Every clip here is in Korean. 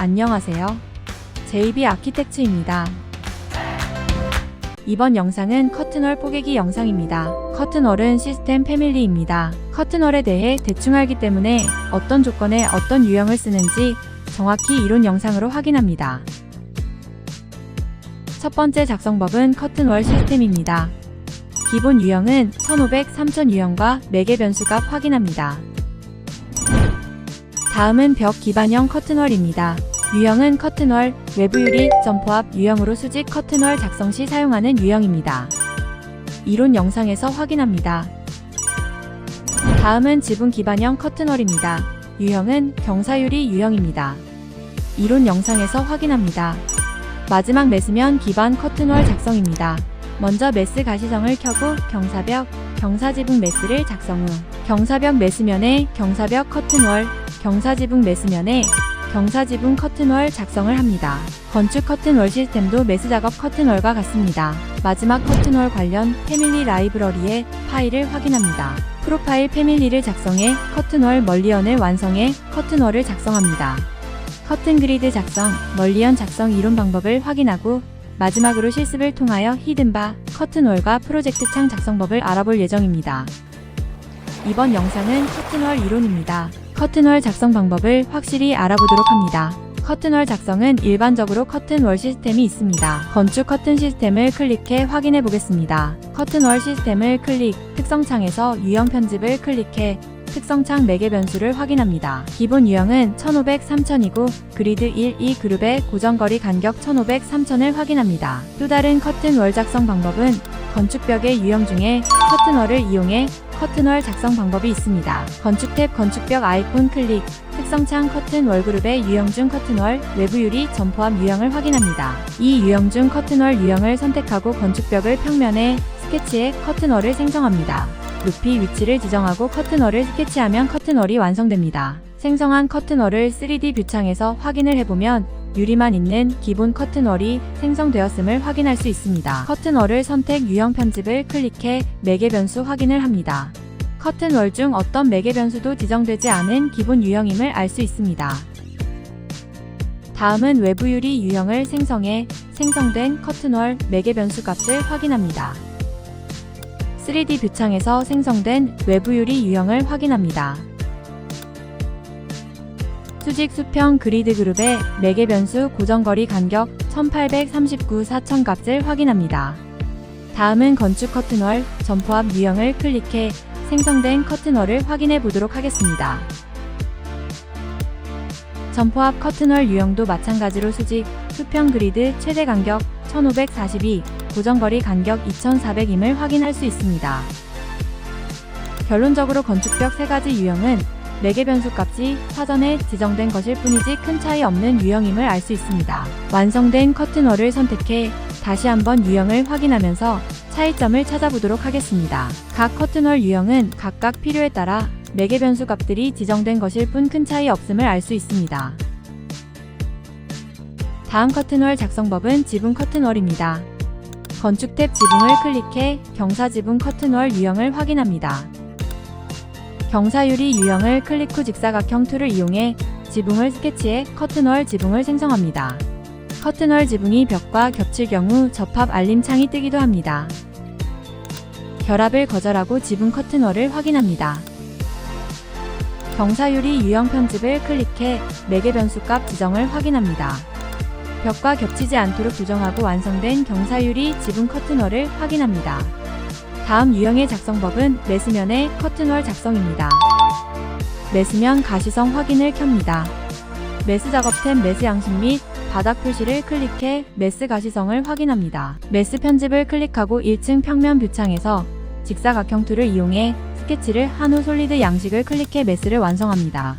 안녕하세요. JB 아키텍츠입니다. 이번 영상은 커튼월 뽀개기 영상입니다. 커튼월은 시스템 패밀리입니다. 커튼월에 대해 대충 알기 때문에 어떤 조건에 어떤 유형을 쓰는지 정확히 이론 영상으로 확인합니다. 첫 번째 작성법은 커튼월 시스템입니다. 기본 유형은 1500, 3000 유형과 매개 변수값 확인합니다. 다음은 벽 기반형 커튼월입니다. 유형은 커튼월, 외부 유리, 점퍼압 유형으로 수직 커튼월 작성 시 사용하는 유형입니다. 이론 영상에서 확인합니다. 다음은 지붕 기반형 커튼월입니다. 유형은 경사유리 유형입니다. 이론 영상에서 확인합니다. 마지막 메스면 기반 커튼월 작성입니다. 먼저 메스 가시성을 켜고 경사벽, 경사지붕 메스를 작성 후 경사벽 메스면에 경사벽 커튼월, 경사지붕 메스면에 경사지붕 커튼월 작성을 합니다. 건축 커튼월 시스템도 메스 작업 커튼월과 같습니다. 마지막 커튼월 관련 패밀리 라이브러리의 파일을 확인합니다. 프로파일 패밀리를 작성해 커튼월 멀리언을 완성해 커튼월을 작성합니다. 커튼 그리드 작성, 멀리언 작성 이론 방법을 확인하고 마지막으로 실습을 통하여 히든바, 커튼월과 프로젝트 창 작성법을 알아볼 예정입니다. 이번 영상은 커튼월 이론입니다. 커튼월 작성 방법을 확실히 알아보도록 합니다. 커튼월 작성은 일반적으로 커튼월 시스템이 있습니다. 건축 커튼 시스템을 클릭해 확인해 보겠습니다. 커튼월 시스템을 클릭, 특성창에서 유형 편집을 클릭해 특성창 매개 변수를 확인합니다. 기본 유형은 1500, 3000이고 그리드 1, 2 그룹의 고정거리 간격 1500, 3000을 확인합니다. 또 다른 커튼월 작성 방법은 건축벽의 유형 중에 커튼월을 이용해 커튼월 작성 방법이 있습니다. 건축 탭 건축벽 아이콘 클릭, 특성창 커튼월 그룹의 유형 중 커튼월, 외부 유리, 점퍼압 유형을 확인합니다. 이 유형 중 커튼월 유형을 선택하고 건축벽을 평면에 스케치해 커튼월을 생성합니다. 높이 위치를 지정하고 커튼월을 스케치하면 커튼월이 완성됩니다. 생성한 커튼월을 3D 뷰창에서 확인을 해보면 유리만 있는 기본 커튼월이 생성되었음을 확인할 수 있습니다. 커튼월을 선택 유형 편집을 클릭해 매개 변수 확인을 합니다. 커튼월 중 어떤 매개 변수도 지정되지 않은 기본 유형임을 알 수 있습니다. 다음은 외부 유리 유형을 생성해 생성된 커튼월 매개 변수 값을 확인합니다. 3D 뷰창에서 생성된 외부 유리 유형을 확인합니다. 수직 수평 그리드 그룹의 매개 변수 고정거리 간격 1839, 4000 값을 확인합니다. 다음은 건축 커튼월, 점퍼압 유형을 클릭해 생성된 커튼월을 확인해 보도록 하겠습니다. 점퍼압 커튼월 유형도 마찬가지로 수직, 수평 그리드 최대 간격 1542, 고정거리 간격 2400임을 확인할 수 있습니다. 결론적으로 건축벽 3가지 유형은 매개 변수 값이 사전에 지정된 것일 뿐이지 큰 차이 없는 유형임을 알 수 있습니다. 완성된 커튼월을 선택해 다시 한번 유형을 확인하면서 차이점을 찾아보도록 하겠습니다. 각 커튼월 유형은 각각 필요에 따라 매개 변수 값들이 지정된 것일 뿐 큰 차이 없음을 알 수 있습니다. 다음 커튼월 작성법은 지붕 커튼월입니다. 건축 탭 지붕을 클릭해 경사지붕 커튼월 유형을 확인합니다. 경사유리 유형을 클릭 후 직사각형 툴을 이용해 지붕을 스케치해 커튼월 지붕을 생성합니다. 커튼월 지붕이 벽과 겹칠 경우 접합 알림 창이 뜨기도 합니다. 결합을 거절하고 지붕 커튼월을 확인합니다. 경사유리 유형 편집을 클릭해 매개 변수 값 지정을 확인합니다. 벽과 겹치지 않도록 조정하고 완성된 경사유리 지붕 커튼월을 확인합니다. 다음 유형의 작성법은 메스면의 커튼월 작성입니다. 메스면 가시성 확인을 켭니다. 메스 작업 탭 메스 양식 및 바닥 표시를 클릭해 메스 가시성을 확인합니다. 메스 편집을 클릭하고 1층 평면 뷰창에서 직사각형 툴을 이용해 스케치를 한 후 솔리드 양식을 클릭해 메스를 완성합니다.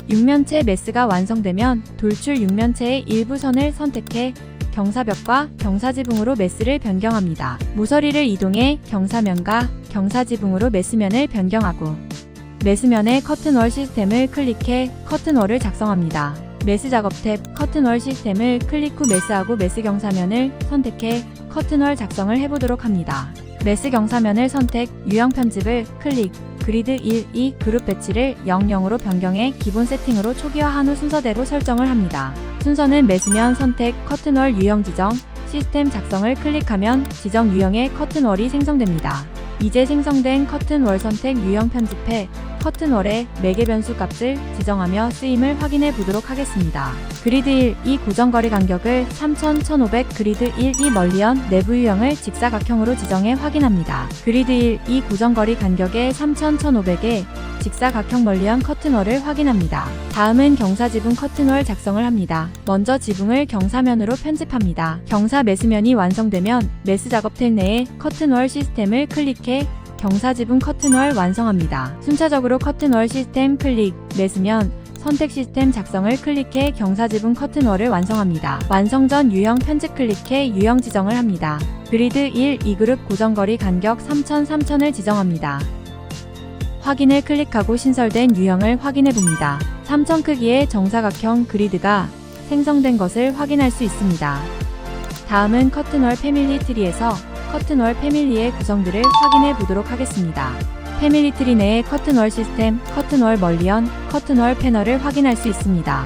육면체 메스가 완성되면 돌출 육면체의 일부 선을 선택해 경사벽과 경사지붕으로 메스를 변경합니다. 모서리를 이동해 경사면과 경사지붕으로 메스면을 변경하고 메스면의 커튼월 시스템을 클릭해 커튼월을 작성합니다. 메스 작업 탭 커튼월 시스템을 클릭 후 메스하고 메스 경사면을 선택해 커튼월 작성을 해보도록 합니다. 메스 경사면을 선택, 유형 편집을 클릭, 그리드 1, 2 그룹 배치를 0, 0으로 변경해 기본 세팅으로 초기화한 후 순서대로 설정을 합니다. 순서는 매수면 선택, 커튼월 유형 지정, 시스템 작성을 클릭하면 지정 유형의 커튼월이 생성됩니다. 이제 생성된 커튼월 선택 유형 편집해 커튼월의 매개 변수 값을 지정하며 쓰임을 확인해 보도록 하겠습니다. 그리드 1, 이 고정거리 간격을 3000, 1500, 그리드 1, 이 멀리언 내부 유형을 직사각형으로 지정해 확인합니다. 그리드 1, 이 고정거리 간격의 3000, 1500에 직사각형 멀리언 커튼월을 확인합니다. 다음은 경사 지붕 커튼월 작성을 합니다. 먼저 지붕을 경사면으로 편집합니다. 경사 매수면이 완성되면 매수 작업 탭 내에 커튼월 시스템을 클릭해 경사 지붕 커튼월 완성합니다. 순차적으로 커튼월 시스템 클릭, 매수면, 선택 시스템 작성을 클릭해 경사 지붕 커튼월을 완성합니다. 완성 전 유형 편집 클릭해 유형 지정을 합니다. 그리드 1, 2그룹 고정거리 간격 3000, 3000을 지정합니다. 확인을 클릭하고 신설된 유형을 확인해 봅니다. 3000 크기의 정사각형 그리드가 생성된 것을 확인할 수 있습니다. 다음은 커튼월 패밀리 트리에서 커튼월 패밀리의 구성들을 확인해 보도록 하겠습니다. 패밀리 트리 내에 커튼월 시스템, 커튼월 멀리언, 커튼월 패널을 확인할 수 있습니다.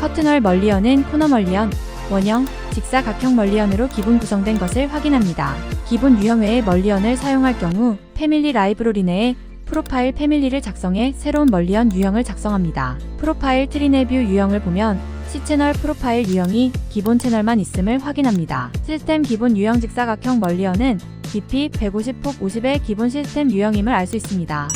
커튼월 멀리언은 코너 멀리언, 원형, 직사각형 멀리언으로 기본 구성된 것을 확인합니다. 기본 유형 외에 멀리언을 사용할 경우 패밀리 라이브러리 내에 프로파일 패밀리를 작성해 새로운 멀리언 유형을 작성합니다. 프로파일 트리 내뷰 유형을 보면 C채널 프로파일 유형이 기본 채널만 있음을 확인합니다. 시스템 기본 유형 직사각형 멀리언은 깊이 150, 폭 50의 기본 시스템 유형임을 알 수 있습니다.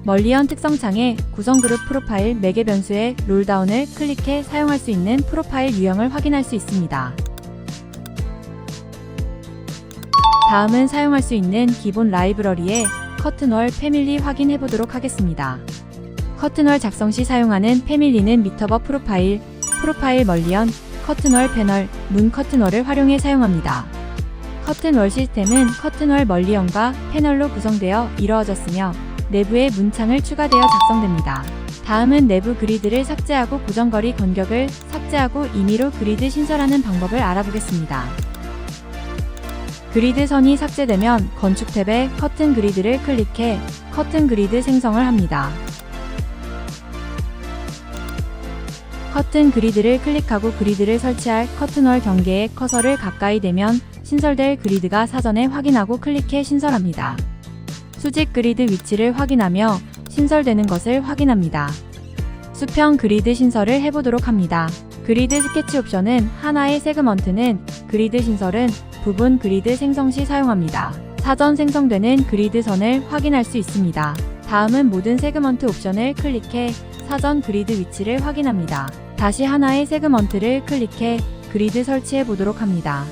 멀리언 특성창에 구성그룹 프로파일 매개 변수의 롤다운을 클릭해 사용할 수 있는 프로파일 유형을 확인할 수 있습니다. 다음은 사용할 수 있는 기본 라이브러리의 커튼월 패밀리 확인해 보도록 하겠습니다. 커튼월 작성 시 사용하는 패밀리는 미터버 프로파일, 프로파일 멀리언, 커튼월 패널, 문 커튼월을 활용해 사용합니다. 커튼월 시스템은 커튼월 멀리언과 패널로 구성되어 이루어졌으며 내부에 문창을 추가되어 작성됩니다. 다음은 내부 그리드를 삭제하고 고정거리 간격을 삭제하고 임의로 그리드 신설하는 방법을 알아보겠습니다. 그리드 선이 삭제되면 건축 탭에 커튼 그리드를 클릭해 커튼 그리드 생성을 합니다. 커튼 그리드를 클릭하고 그리드를 설치할 커튼월 경계에 커서를 가까이 대면 신설될 그리드가 사전에 확인하고 클릭해 신설합니다. 수직 그리드 위치를 확인하며 신설되는 것을 확인합니다. 수평 그리드 신설을 해보도록 합니다. 그리드 스케치 옵션은 하나의 세그먼트는 그리드 신설은 부분 그리드 생성 시 사용합니다. 사전 생성되는 그리드 선을 확인할 수 있습니다. 다음은 모든 세그먼트 옵션을 클릭해 사전 그리드 위치를 확인합니다. 다시 하나의 세그먼트를 클릭해 그리드 설치해 보도록 합니다.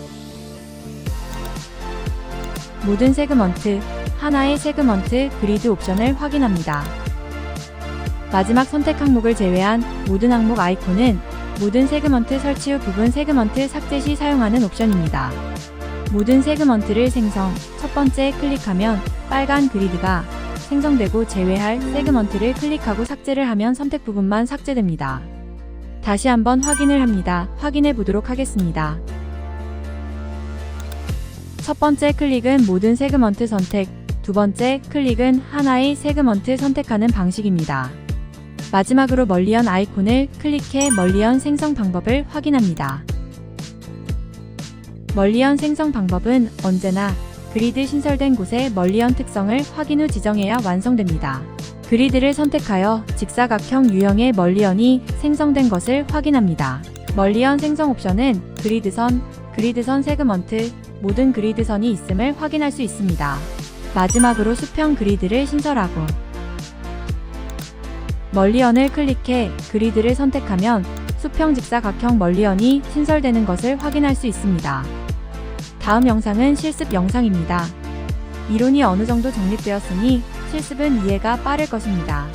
모든 세그먼트, 하나의 세그먼트 그리드 옵션을 확인합니다. 마지막 선택 항목을 제외한 모든 항목 아이콘은 모든 세그먼트 설치 후 부분 세그먼트 삭제 시 사용하는 옵션입니다. 모든 세그먼트를 생성, 첫 번째 클릭하면 빨간 그리드가 생성되고 제외할 세그먼트를 클릭하고 삭제를 하면 선택 부분만 삭제됩니다. 다시 한번 확인을 합니다. 확인해 보도록 하겠습니다. 첫 번째 클릭은 모든 세그먼트 선택, 두 번째 클릭은 하나의 세그먼트 선택하는 방식입니다. 마지막으로 멀리언 아이콘을 클릭해 멀리언 생성 방법을 확인합니다. 멀리언 생성 방법은 언제나 그리드 신설된 곳의 멀리언 특성을 확인 후 지정해야 완성됩니다. 그리드를 선택하여 직사각형 유형의 멀리언이 생성된 것을 확인합니다. 멀리언 생성 옵션은 그리드선 세그먼트, 모든 그리드선이 있음을 확인할 수 있습니다. 마지막으로 수평 그리드를 신설하고 멀리언을 클릭해 그리드를 선택하면 수평 직사각형 멀리언이 신설되는 것을 확인할 수 있습니다. 다음 영상은 실습 영상입니다. 이론이 어느 정도 정립되었으니 실습은 이해가 빠를 것입니다.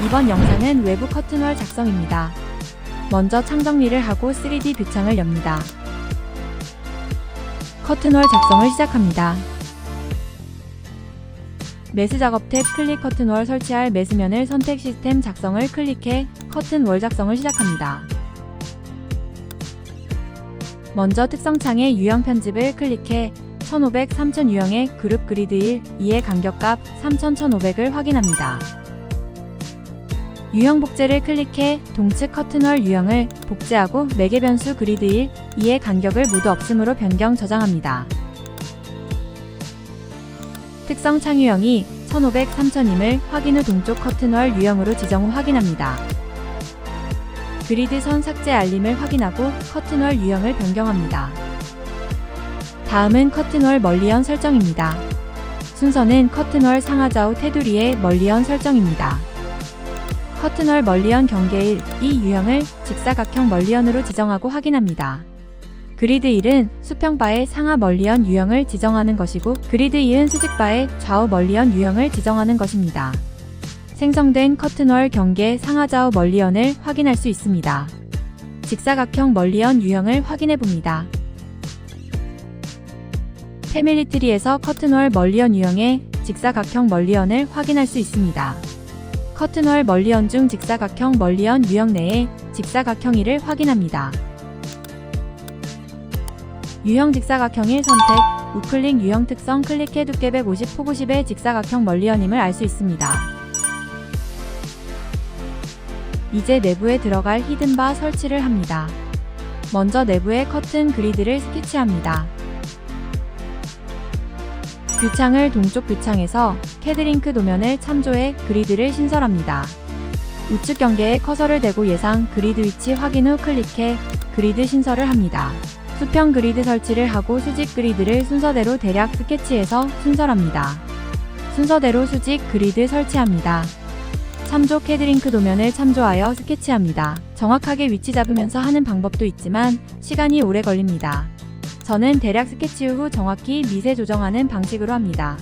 이번 영상은 외부 커튼월 작성입니다. 먼저 창 정리를 하고 3D 뷰창을 엽니다. 커튼월 작성을 시작합니다. 매수 작업 탭 클릭 커튼월 설치할 매수면을 선택 시스템 작성을 클릭해 커튼월 작성을 시작합니다. 먼저 특성창의 유형 편집을 클릭해 1500, 3000 유형의 그룹 그리드 1, 2의 간격값 3000, 1500을 확인합니다. 유형 복제를 클릭해 동측 커튼월 유형을 복제하고 매개 변수 그리드 1, 2의 간격을 모두 없음으로 변경 저장합니다. 특성 창유형이 1500, 3000임을 확인 후 동쪽 커튼월 유형으로 지정 후 확인합니다. 그리드 선 삭제 알림을 확인하고 커튼월 유형을 변경합니다. 다음은 커튼월 멀리언 설정입니다. 순서는 커튼월 상하좌우 테두리의 멀리언 설정입니다. 커튼월 멀리언 경계 1, 이 유형을 직사각형 멀리언으로 지정하고 확인합니다. 그리드 1은 수평바의 상하 멀리언 유형을 지정하는 것이고 그리드 2은 수직바의 좌우 멀리언 유형을 지정하는 것입니다. 생성된 커튼월 경계 상하좌우 멀리언을 확인할 수 있습니다. 직사각형 멀리언 유형을 확인해 봅니다. 패밀리 트리에서 커튼월 멀리언 유형의 직사각형 멀리언을 확인할 수 있습니다. 커튼월 멀리언 중 직사각형 멀리언 유형 내에 직사각형 1을 확인합니다. 유형 직사각형 1 선택, 우클릭 유형 특성 클릭해 두께 150, 폭 50의 직사각형 멀리언임을 알 수 있습니다. 이제 내부에 들어갈 히든바 설치를 합니다. 먼저 내부의 커튼 그리드를 스케치합니다. 뷰창을 동쪽 뷰창에서 캐드링크 도면을 참조해 그리드를 신설합니다. 우측 경계에 커서를 대고 예상 그리드 위치 확인 후 클릭해 그리드 신설을 합니다. 수평 그리드 설치를 하고 수직 그리드를 순서대로 대략 스케치해서 순설합니다. 순서대로 수직 그리드 설치합니다. 참조 캐드링크 도면을 참조하여 스케치합니다. 정확하게 위치 잡으면서 하는 방법도 있지만 시간이 오래 걸립니다. 저는 대략 스케치 후 정확히 미세 조정하는 방식으로 합니다.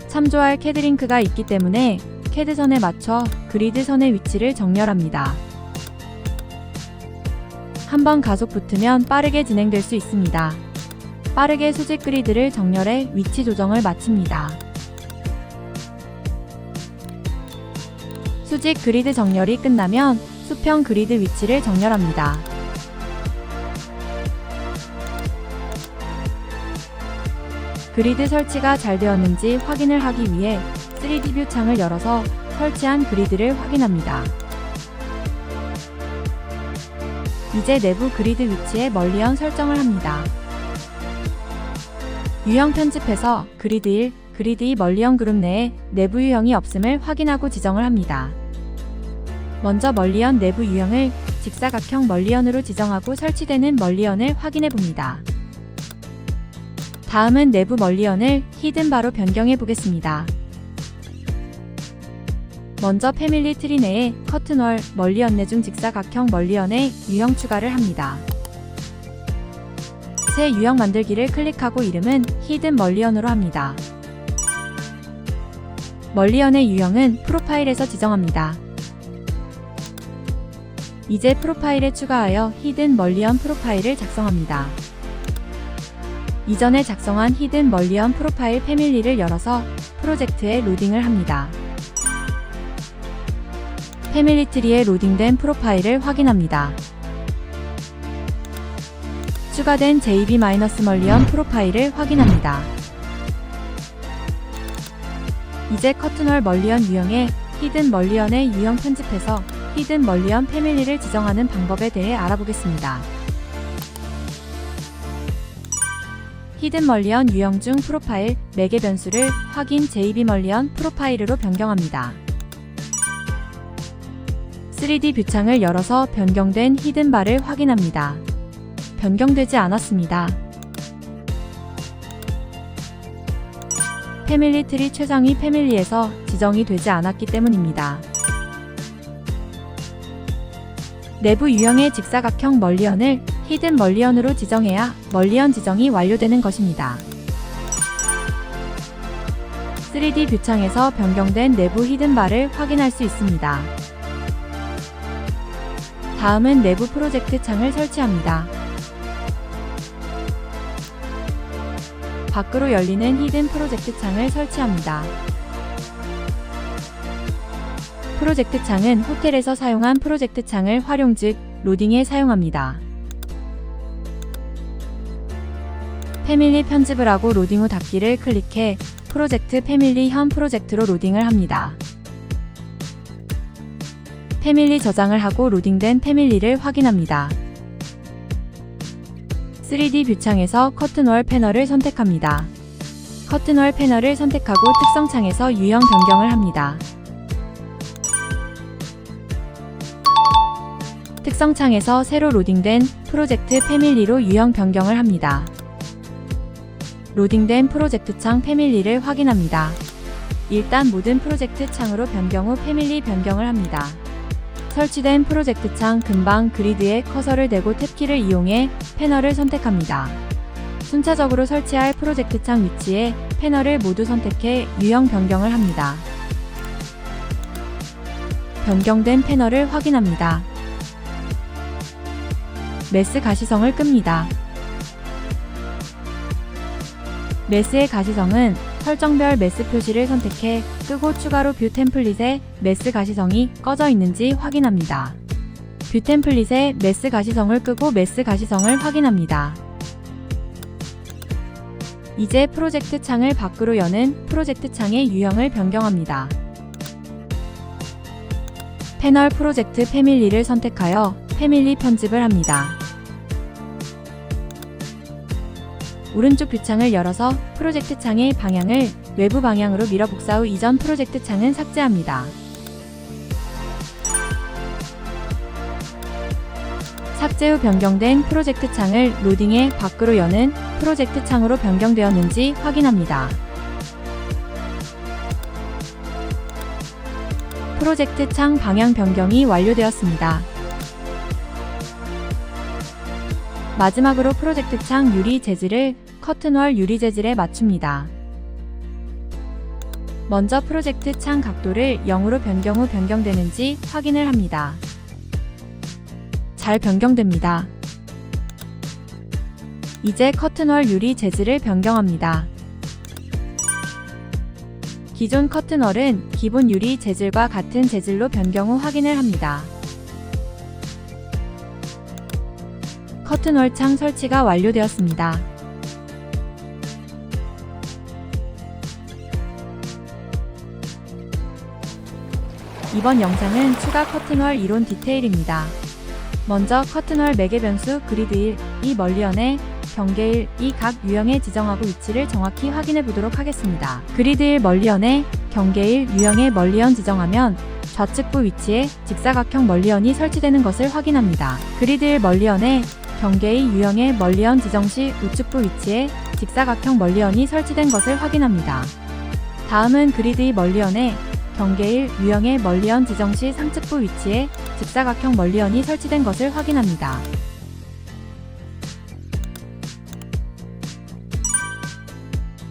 참조할 캐드링크가 있기 때문에 캐드선에 맞춰 그리드선의 위치를 정렬합니다. 한번 가속 붙으면 빠르게 진행될 수 있습니다. 빠르게 수직 그리드를 정렬해 위치 조정을 마칩니다. 수직 그리드 정렬이 끝나면 수평 그리드 위치를 정렬합니다. 그리드 설치가 잘 되었는지 확인을 하기 위해 3D 뷰 창을 열어서 설치한 그리드를 확인합니다. 이제 내부 그리드 위치에 멀리언 설정을 합니다. 유형 편집해서 그리드 1, 그리드 2 멀리언 그룹 내에 내부 유형이 없음을 확인하고 지정을 합니다. 먼저 멀리언 내부 유형을 직사각형 멀리언으로 지정하고 설치되는 멀리언을 확인해 봅니다. 다음은 내부 멀리언을 히든바로 변경해 보겠습니다. 먼저 패밀리 트리 내에 커튼월 멀리언 내 중 직사각형 멀리언의 유형 추가를 합니다. 새 유형 만들기를 클릭하고 이름은 히든 멀리언으로 합니다. 멀리언의 유형은 프로파일에서 지정합니다. 이제 프로파일에 추가하여 히든 멀리언 프로파일을 작성합니다. 이전에 작성한 히든 멀리언 프로파일 패밀리를 열어서 프로젝트에 로딩을 합니다. 패밀리 트리에 로딩된 프로파일을 확인합니다. 추가된 JB-멀리언 프로파일을 확인합니다. 이제 커튼월 멀리언 유형에 히든 멀리언의 유형 편집해서 히든 멀리언 패밀리를 지정하는 방법에 대해 알아보겠습니다. 히든 멀리언 유형 중 프로파일 매개 변수를 확인 JB-멀리언 프로파일로 변경합니다. 3D 뷰창을 열어서 변경된 히든바를 확인합니다. 변경되지 않았습니다. 패밀리 트리 최상위 패밀리에서 지정이 되지 않았기 때문입니다. 내부 유형의 직사각형 멀리언을 히든 멀리언으로 지정해야 멀리언 지정이 완료되는 것입니다. 3D 뷰창에서 변경된 내부 히든바를 확인할 수 있습니다. 다음은 내부 프로젝트 창을 설치합니다. 밖으로 열리는 히든 프로젝트 창을 설치합니다. 프로젝트 창은 호텔에서 사용한 프로젝트 창을 활용 즉 로딩에 사용합니다. 패밀리 편집을 하고 로딩 후 닫기를 클릭해 프로젝트 패밀리 현 프로젝트로 로딩을 합니다. 패밀리 저장을 하고 로딩된 패밀리를 확인합니다. 3D 뷰창에서 커튼월 패널을 선택합니다. 커튼월 패널을 선택하고 특성창에서 유형 변경을 합니다. 특성창에서 새로 로딩된 프로젝트 패밀리로 유형 변경을 합니다. 로딩된 프로젝트 창 패밀리를 확인합니다. 일단 모든 프로젝트 창으로 변경 후 패밀리 변경을 합니다. 설치된 프로젝트 창 근방 그리드에 커서를 대고 탭키를 이용해 패널을 선택합니다. 순차적으로 설치할 프로젝트 창 위치에 패널을 모두 선택해 유형 변경을 합니다. 변경된 패널을 확인합니다. 메스 가시성을 끕니다. 메스의 가시성은 설정별 메스 표시를 선택해 끄고 추가로 뷰 템플릿에 메스 가시성이 꺼져 있는지 확인합니다. 뷰 템플릿에 메스 가시성을 끄고 메스 가시성을 확인합니다. 이제 프로젝트 창을 밖으로 여는 프로젝트 창의 유형을 변경합니다. 패널 프로젝트 패밀리를 선택하여 패밀리 편집을 합니다. 오른쪽 뷰창을 열어서 프로젝트 창의 방향을 외부 방향으로 밀어 복사 후 이전 프로젝트 창은 삭제합니다. 삭제 후 변경된 프로젝트 창을 로딩해 밖으로 여는 프로젝트 창으로 변경되었는지 확인합니다. 프로젝트 창 방향 변경이 완료되었습니다. 마지막으로 프로젝트 창 유리 재질을 커튼월 유리 재질에 맞춥니다. 먼저 프로젝트 창 각도를 0으로 변경 후 변경되는지 확인을 합니다. 잘 변경됩니다. 이제 커튼월 유리 재질을 변경합니다. 기존 커튼월은 기본 유리 재질과 같은 재질로 변경 후 확인을 합니다. 커튼월 창 설치가 완료되었습니다. 이번 영상은 추가 커튼월 이론 디테일입니다. 먼저 커튼월 매개 변수 그리드 1, 이 멀리언의 경계 1, 이 각 유형에 지정하고 위치를 정확히 확인해 보도록 하겠습니다. 그리드 1 멀리언의 경계 1 유형의 멀리언 지정하면 좌측부 위치에 직사각형 멀리언이 설치되는 것을 확인합니다. 그리드 1 멀리언의 경계 2 유형의 멀리언 지정 시 우측부 위치에 직사각형 멀리언이 설치된 것을 확인합니다. 다음은 그리드 2 멀리언의 경계 1 유형의 멀리언 지정 시 상측부 위치에 직사각형 멀리언이 설치된 것을 확인합니다.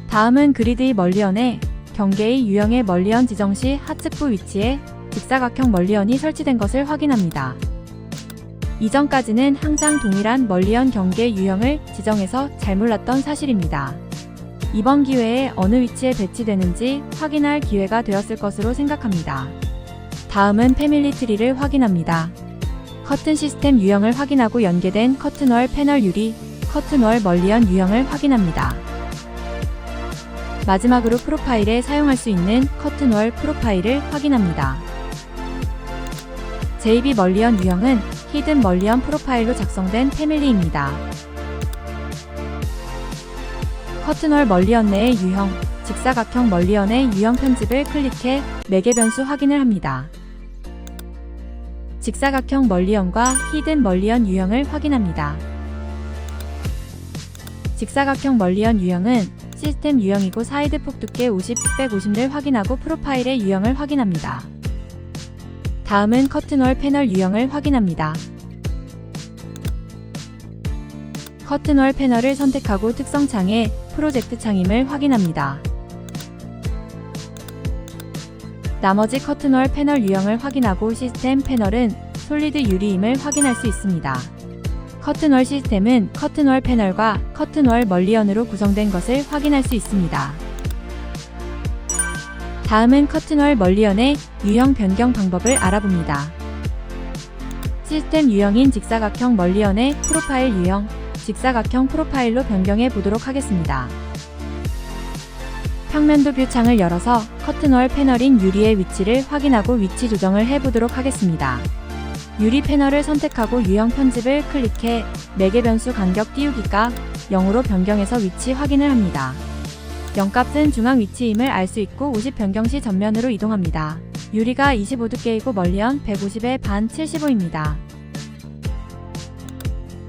다음은 그리드 2 멀리언의 경계 2 유형의 멀리언 지정 시 하측부 위치에 직사각형 멀리언이 설치된 것을 확인합니다. 이전까지는 항상 동일한 멀리언 경계 유형을 지정해서 잘 몰랐던 사실입니다. 이번 기회에 어느 위치에 배치되는지 확인할 기회가 되었을 것으로 생각합니다. 다음은 패밀리 트리를 확인합니다. 커튼 시스템 유형을 확인하고 연계된 커튼월 패널 유리, 커튼월 멀리언 유형을 확인합니다. 마지막으로 프로파일에 사용할 수 있는 커튼월 프로파일을 확인합니다. JB 멀리언 유형은 히든 멀리언 프로파일로 작성된 패밀리입니다. 커튼월 멀리언 내의 유형, 직사각형 멀리언의 유형 편집을 클릭해 매개 변수 확인을 합니다. 직사각형 멀리언과 히든 멀리언 유형을 확인합니다. 직사각형 멀리언 유형은 시스템 유형이고 사이드 폭 두께 50, 150를 확인하고 프로파일의 유형을 확인합니다. 다음은 커튼월 패널 유형을 확인합니다. 커튼월 패널을 선택하고 특성창에 프로젝트 창임을 확인합니다. 나머지 커튼월 패널 유형을 확인하고 시스템 패널은 솔리드 유리임을 확인할 수 있습니다. 커튼월 시스템은 커튼월 패널과 커튼월 멀리언으로 구성된 것을 확인할 수 있습니다. 다음은 커튼월 멀리언의 유형 변경 방법을 알아봅니다. 시스템 유형인 직사각형 멀리언의 프로파일 유형, 직사각형 프로파일로 변경해 보도록 하겠습니다. 평면도 뷰 창을 열어서 커튼월 패널인 유리의 위치를 확인하고 위치 조정을 해 보도록 하겠습니다. 유리 패널을 선택하고 유형 편집을 클릭해 매개 변수 간격 띄우기가 0으로 변경해서 위치 확인을 합니다. 0값은 중앙 위치임을 알 수 있고 50 변경 시 전면으로 이동합니다. 유리가 25두께이고 멀리언 150의 반 75입니다.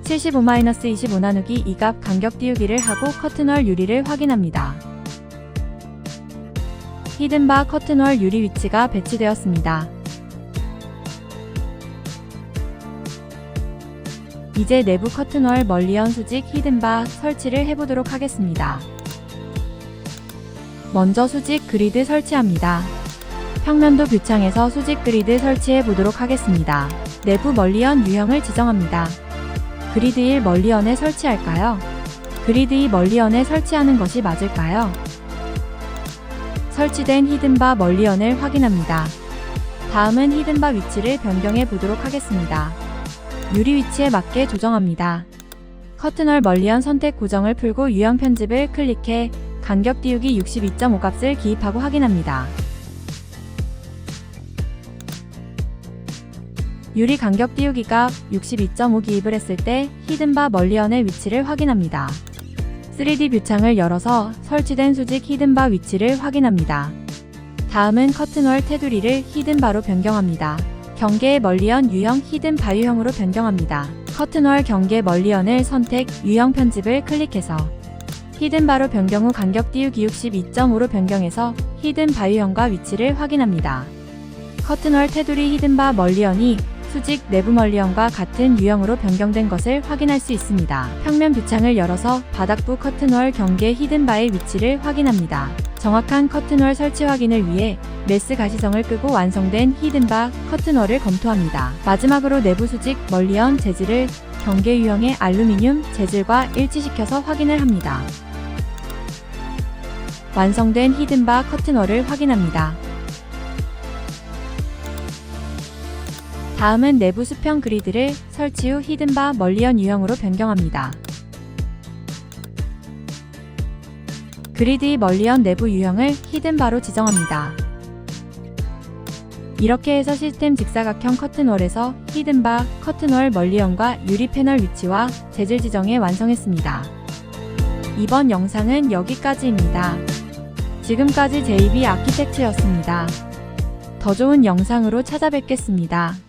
75-25 나누기 2값 간격 띄우기를 하고 커튼월 유리를 확인합니다. 히든바 커튼월 유리 위치가 배치되었습니다. 이제 내부 커튼월 멀리언 수직 히든바 설치를 해보도록 하겠습니다. 먼저 수직 그리드 설치합니다. 평면도 뷰창에서 수직 그리드 설치해 보도록 하겠습니다. 내부 멀리언 유형을 지정합니다. 그리드 1 멀리언에 설치할까요? 그리드 2 멀리언에 설치하는 것이 맞을까요? 설치된 히든바 멀리언을 확인합니다. 다음은 히든바 위치를 변경해 보도록 하겠습니다. 유리 위치에 맞게 조정합니다. 커튼월 멀리언 선택 고정을 풀고 유형 편집을 클릭해 간격 띄우기 62.5 값을 기입하고 확인합니다. 유리 간격 띄우기가 62.5 기입을 했을 때 히든바 멀리언의 위치를 확인합니다. 3D 뷰창을 열어서 설치된 수직 히든바 위치를 확인합니다. 다음은 커튼월 테두리를 히든바로 변경합니다. 경계 멀리언 유형 히든바 유형으로 변경합니다. 커튼월 경계 멀리언을 선택 유형 편집을 클릭해서 히든바로 변경 후 간격 띄우기 62.5로 변경해서 히든바 유형과 위치를 확인합니다. 커튼월 테두리 히든바 멀리언이 수직 내부 멀리언과 같은 유형으로 변경된 것을 확인할 수 있습니다. 평면 뷰창을 열어서 바닥부 커튼월 경계 히든바의 위치를 확인합니다. 정확한 커튼월 설치 확인을 위해 메스 가시성을 끄고 완성된 히든바 커튼월을 검토합니다. 마지막으로 내부 수직 멀리언 재질을 경계 유형의 알루미늄 재질과 일치시켜서 확인을 합니다. 완성된 히든바 커튼월을 확인합니다. 다음은 내부 수평 그리드를 설치 후 히든바 멀리언 유형으로 변경합니다. 그리드 멀리언 내부 유형을 히든바로 지정합니다. 이렇게 해서 시스템 직사각형 커튼월에서 히든바 커튼월 멀리언과 유리 패널 위치와 재질 지정에 완성했습니다. 이번 영상은 여기까지입니다. 지금까지 JB 아키텍트였습니다. 더 좋은 영상으로 찾아뵙겠습니다.